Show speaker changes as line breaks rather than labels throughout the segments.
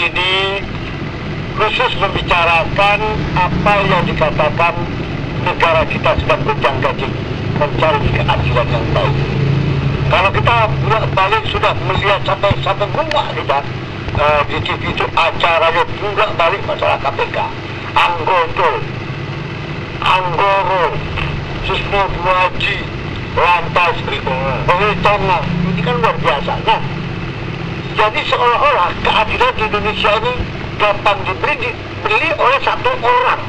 ini khusus membicarakan apa yang dikatakan negara kita sedang berjangka mencari keadilan yang baik. Kalau kita balik sudah melihat sampai muak kita di TV itu acaranya balik masalah KPK, Anggoro, Susno Buaji, lantas Beritona, ini kan luar biasa. Nah, jadi seolah-olah keadilan di Indonesia ini gampang dibeli oleh satu orang.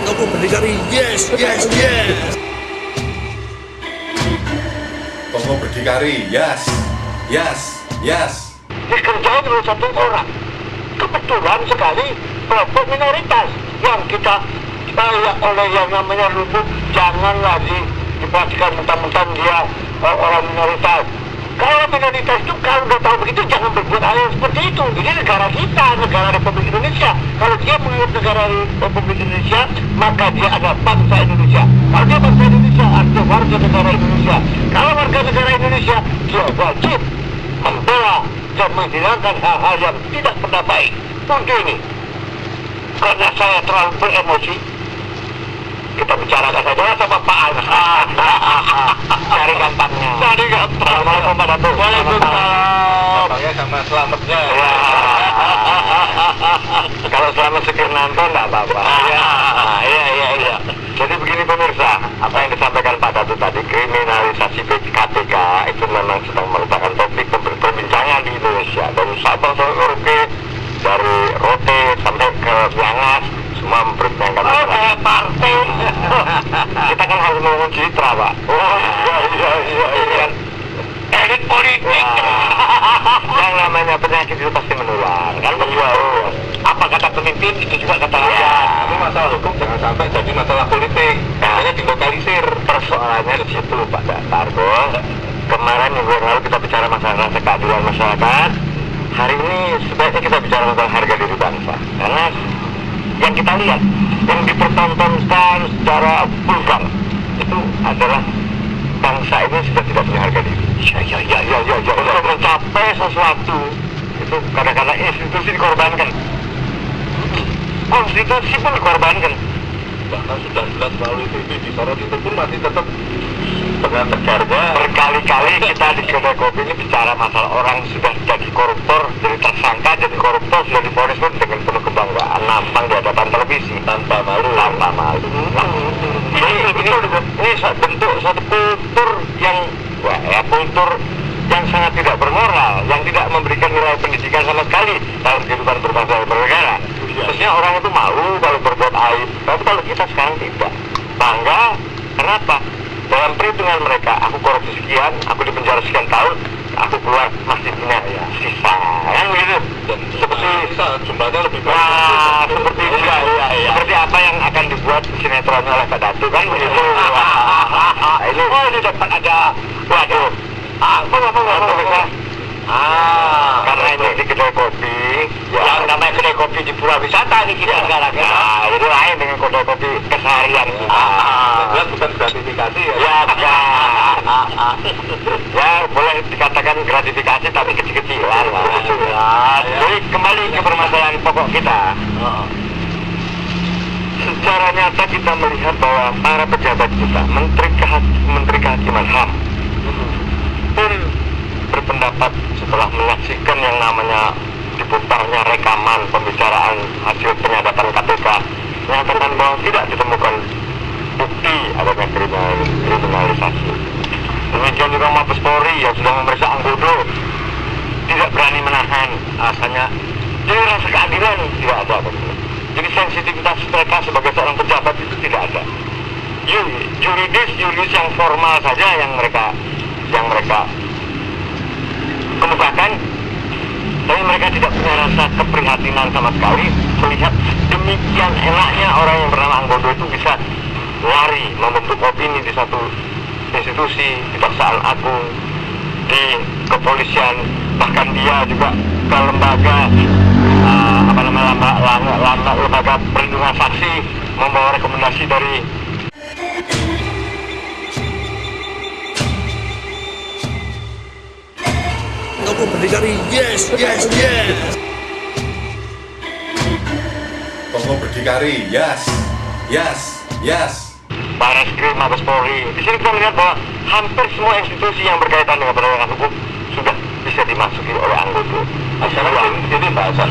Kamu berdikari, yes.
Kamu berdikari, yes.
Dikerjain oleh satu orang. Kebetulan sekali kelompok minoritas yang kita layak oleh yang namanya lumut, jangan lagi diperhatikan mentang-mentang dia orang minoritas. Kalau minoritas itu kalau udah tahu begitu jangan berbuat hal yang seperti itu. Ini negara kita, negara Republik Indonesia. Kalau dia menganggap negara Republik Indonesia, maka dia adalah bangsa Indonesia. Kalau dia bangsa Indonesia, artinya warga negara Indonesia. Kalau warga negara Indonesia, dia wajib membela dan menghilangkan hal-hal yang tidak pernah baik. Untuk ini, karena saya terlalu beremosi, kita bicarakan saja sama Pak Al. Cari gampangnya. Assalamualaikum warahmatullahi wabarakatuh.
Gampangnya sama selamatnya.
Kalau selamat Sukirnanto enggak apa-apa. Iya. Jadi begini pemirsa, apa yang disampaikan Pak Datu tadi, kriminalisasi KPK itu memang sedang merupakan topik perbincangan di Indonesia. Dari Sabang sampai Merauke, dari Rote sampai ke Miangas, semua memperbincangkan masalah. Partai. Kita kan harus ngomong citra, Pak. Iya. Elit politik. Yang namanya penyakit itu pasti menular. Kan betul. Apa kata pemimpin itu juga kata rakyat.
Tapi masalah hukum jangan sampai jadi masalah politik. Makanya dilokalisir.
Persoalannya di situ, Pak Dargo. Kemarin minggu lalu kita bicara masalah rasa keadilan masyarakat. Hari ini sebaiknya kita bicara tentang harga diri bangsa. Karena yang kita lihat, yang dipertontonkan secara vulgar itu adalah bangsa ini sudah tidak punya harga diri. Ya. Untuk mencapai sesuatu itu kadang-kadang institusi dikorbankan, konstitusi pun dikorbankan.
Bahkan sudah jelas melalui TV disorot itu pun masih tetap dengan tegarnya.
Berkali-kali kita di kedai kopi ini bicara masalah orang sudah jadi koruptor, jadi tersangka, jadi koruptor, sudah divonis pun dengan penuh kebanggaan nampang di hadapan televisi
tanpa malu.
Ini bentuk suatu kultur yang kultur yang sangat tidak bermoral, yang tidak memberikan nilai pendidikan sama sekali dalam kehidupan berbangsa dan bernegara. Terusnya orang itu malu kalau berbuat aib, tapi kalau kita sekarang tidak bangga. Kenapa? Dalam perhitungan mereka, aku korupsi sekian, aku dipenjara sekian tahun, aku keluar masih punya sisa, kan begitu?
Dan
seperti
jumlahnya lebih banyak.
Nah, seperti itu. Seperti apa yang akan dibuat sinetronnya oleh Pak Datu, kan begitu? Ini dapat ada, waduh, karena ini di kedai kopi, yang namanya kedai kopi di Pura Wisata ini kita sekarang. Nah, itu lain dengan kedai kopi keseharian kita.
Jelas bukan gratifikasi ya.
Ya, ya boleh dikatakan gratifikasi tapi kecil-kecilan. Jadi kembali ke permasalahan pokok kita. Secara nyata kita melihat bahwa para pejabat kita, Menteri Kehakiman HAM pun berpendapat setelah menyaksikan yang namanya diputarnya rekaman pembicaraan hasil penyadapan KPK, menyatakan bahwa tidak ditemukan bukti adanya kriminalisasi. Demikian juga Mabes Polri yang sudah memeriksa Anggodo tidak berani menahan, asalnya jadi rasa keadilan tidak ada. Jadi sensitivitas mereka sebagai seorang pejabat itu tidak ada. Juridis yang formal saja yang mereka kemukakan, tapi mereka tidak punya rasa keprihatinan sama sekali melihat demikian enaknya orang yang bernama Anggodo itu bisa lari membentuk opini di satu institusi, di Kejaksaan Agung, di kepolisian, bahkan dia juga ke lembaga lembaga perlindungan saksi membawa rekomendasi dari
Tokoh berdikari, yes, yes, yes.
Tokoh berdikari, yes, yes, yes.
Barreskrim, Mabes Polri. Di sini kita melihat bahwa hampir semua institusi yang berkaitan dengan penegakan hukum sudah bisa dimasuki oleh anggota.
Sekarang ini Pak Hasan,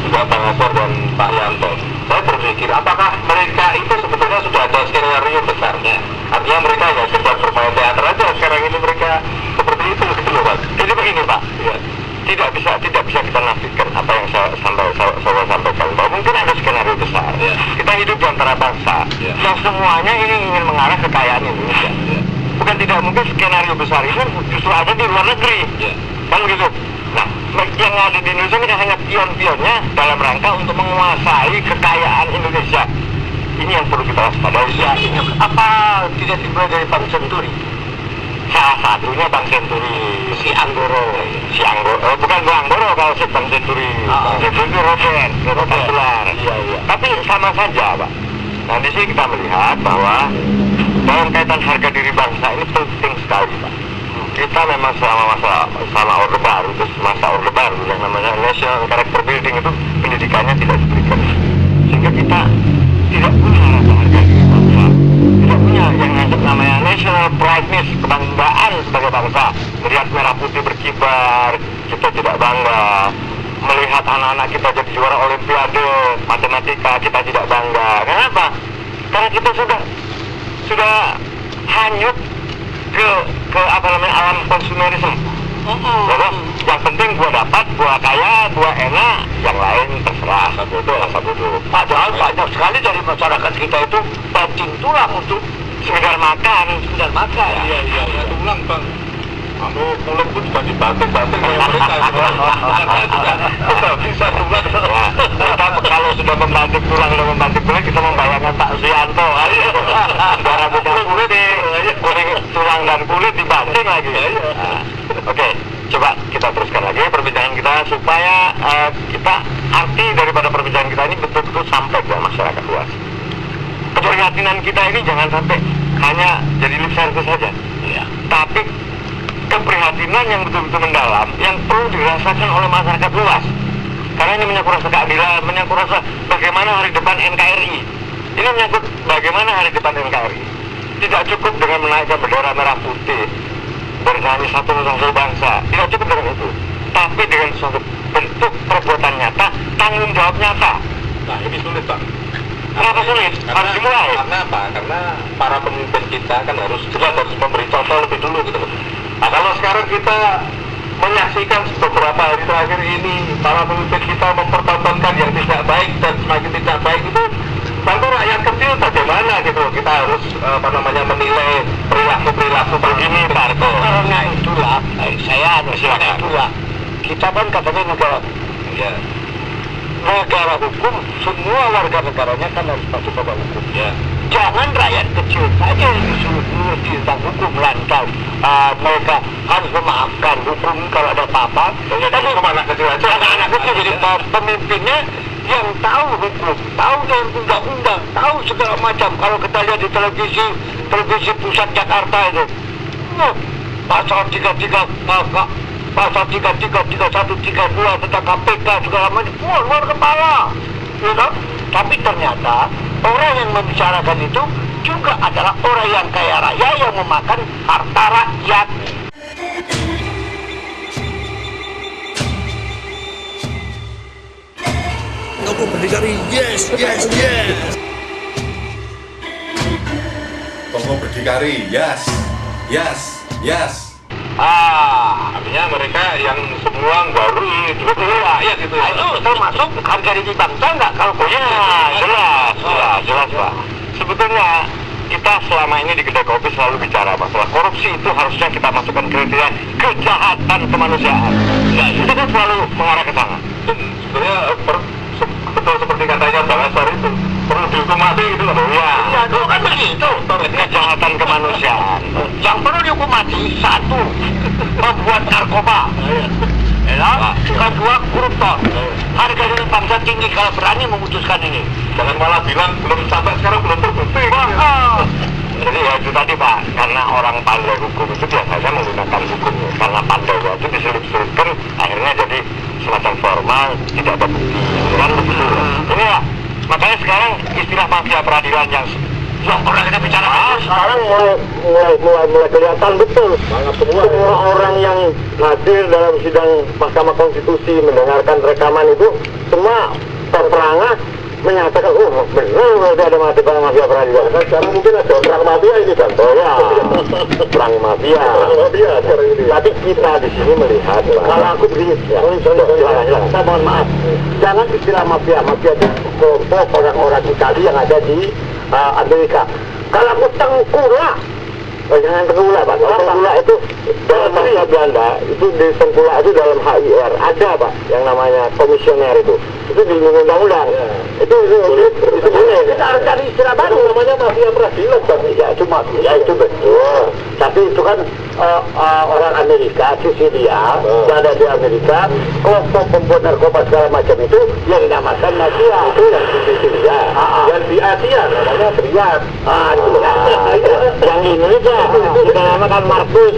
juga Bang Asor dan Pak Yanto, saya berpikir apakah mereka itu sebetulnya sudah ada skenario besarnya? Artinya mereka nggak sekedar bermain teater aja, sekarang ini mereka seperti itu gitu loh Pak.
Jadi begini Pak,
Ya.
tidak bisa kita nafikan apa yang saya sampaikan bahwa mungkin ada skenario besar.
Ya.
Kita hidup di antara bangsa
Ya.
yang semuanya ini ingin mengarah kekayaan Indonesia.
Ya.
Bukan tidak mungkin skenario besar ini justru ada di luar negeri,
Ya.
kan begitu. Nah, yang ada di Indonesia ini hanya pion-pionnya dalam rangka untuk menguasai kekayaan Indonesia. Ini yang perlu kita waspadai. Ya, ini apa tidak dimulai dari Bank Senturi? Salah satunya Bank Senturi, si Anggoro, bukan Bang Anggoro kalau si Bank Senturi, Bank Senturi itu Robert Kasular.
Iya.
Tapi sama saja, Pak. Nah, di sini kita melihat bahwa dalam kaitan harga diri bangsa ini penting sekali, Pak. Kita memang selama Orde Baru, terus masa Orde Baru yang namanya National Character Building itu pendidikannya tidak diberikan, sehingga kita tidak punya rasa harga diri bangsa, tidak punya yang namanya national prideness, kebanggaan sebagai bangsa. Melihat merah putih berkibar, kita tidak bangga. Melihat anak-anak kita jadi juara Olimpiade matematika, kita tidak bangga. Kenapa? Karena kita sudah hanyut ke apa namanya alam konsumerisme. Jadi yang penting gua dapat, gua kaya, gua enak, yang lain terserah. Masa bodoh. Padahal banyak sekali dari masyarakat kita itu banting tulang untuk sekedar makan.
Iya, tulang Bang. Mulut pun juga dibanting-banting oleh mereka. Kita bisa tulang.
Kita kalau sudah membanting tulang dan membanting kulit, kita membayangkan Pak Suyanto. Sudah rambutnya kulit, tulang dan kulit dibanting lagi. Oke, coba kita teruskan lagi perbincangan kita supaya kita arti daripada perbincangan kita ini betul-betul sampai ke masyarakat luas. Keprihatinan kita ini jangan sampai hanya jadi lip service saja, tapi keprihatinan yang betul-betul mendalam yang perlu dirasakan oleh masyarakat luas. Karena ini menyangkut rasa keadilan, menyangkut rasa bagaimana hari depan NKRI. Ini menyangkut bagaimana hari depan NKRI. Tidak cukup dengan menaikkan bendera merah putih, bernyanyi satu nusa bangsa. Tidak cukup dengan itu, tapi dengan suatu bentuk perbuatan nyata, tanggung jawab nyata.
Nah ini sulit Pak.
Kenapa sulit? Harus dimulai.
Karena apa? Karena para pemimpin kita kan harus memberi contoh lebih dulu gitu. Nah kalau sekarang kita menyaksikan beberapa hari terakhir ini para pemimpin kita mempertontonkan yang tidak baik dan semakin tidak baik itu, lalu rakyat kecil bagaimana gitu? Kita harus menilai perilaku
Begini Pak Arto, karena itulah itulah kita kan katanya negara hukum, semua warga negaranya kan harus patuh pada hukum.
ya.
Jangan rakyat kecil saja yang disuruh mengerti tentang hukum lantas. Mereka harus memaafkan hukum kalau ada apa-apa.
Tapi cuma anak kecil aja.
Anak-anak kecil jadi pemimpinnya yang tahu hukum, tahu dengan undang-undang, tahu segala macam. Kalau kita lihat di televisi pusat Jakarta itu, pasal 33 pasal 33, 31, 32 tentang KPK segala macam, luar kepala, ya kan? Tapi ternyata orang yang membicarakan itu juga adalah orang yang kaya raya yang memakan harta rakyat.
Tokoh berdikari, yes, yes, yes.
Tokoh berdikari, yes, yes, yes. Artinya mereka yang semua garui duit rakyat gitu.
Nah, itu termasuk harga diri bangsa nggak kalau jelas Pak. Sebetulnya kita selama ini di kedai kopi selalu bicara masalah korupsi, itu harusnya kita masukkan kriteria kejahatan kemanusiaan. Ya, itu kan selalu mengarah ke sana.
Dan sebenarnya betul seperti katanya Bang Asar itu perlu dihukum mati gitu loh.
Ya, dulu kan begitu. Kejahatan kemanusiaan. Yang perlu dihukum mati, satu, membuat narkoba. Kedua, koruptor. Harga diri bangsa tinggi kalau berani memutuskan ini.
Jangan malah bilang belum sampai sekarang belum terbukti.
Jadi ya itu tadi tadi Pak, karena orang pandai hukum itu biasanya menggunakan hukumnya. Karena pandainya itu diselip-selipkan, akhirnya jadi semacam formal, tidak ada bukti. Kan begitu. Ini ya, makanya sekarang istilah mafia peradilan yang orang kita bicara sekarang mulai kelihatan betul. Semua orang yang hadir dalam sidang Mahkamah Konstitusi mendengarkan rekaman itu semua terperangah menyatakan, oh benar ada mafia peradilan. Sekarang mungkin ada perang mafia ini kan? Oh ya, perang mafia. Sekarang ini. Tapi kita di sini melihat, kalau aku begini, saya mohon maaf, jangan istilah mafia itu kelompok orang-orang Itali yang ada di Amerika. Kalau aku tengkulak, jangan tengkulak Pak. Tengkulak itu dalam bahasa Belanda, itu di tengkulak itu dalam HIR ada Pak, yang namanya komisioner itu di undang-undang. Itu boleh. Kita harus cari istilah baru. Namanya mafia peradilan tapi ya cuma ya itu betul. Tapi itu kan orang Amerika, Sisilia, yang ada di Amerika, kelompok pembuat narkoba segala macam itu yang dinamakan mafia. Itu yang di Sisilia. Yang di Asia namanya Triad. Itu yang Indonesia kita namakan Markus.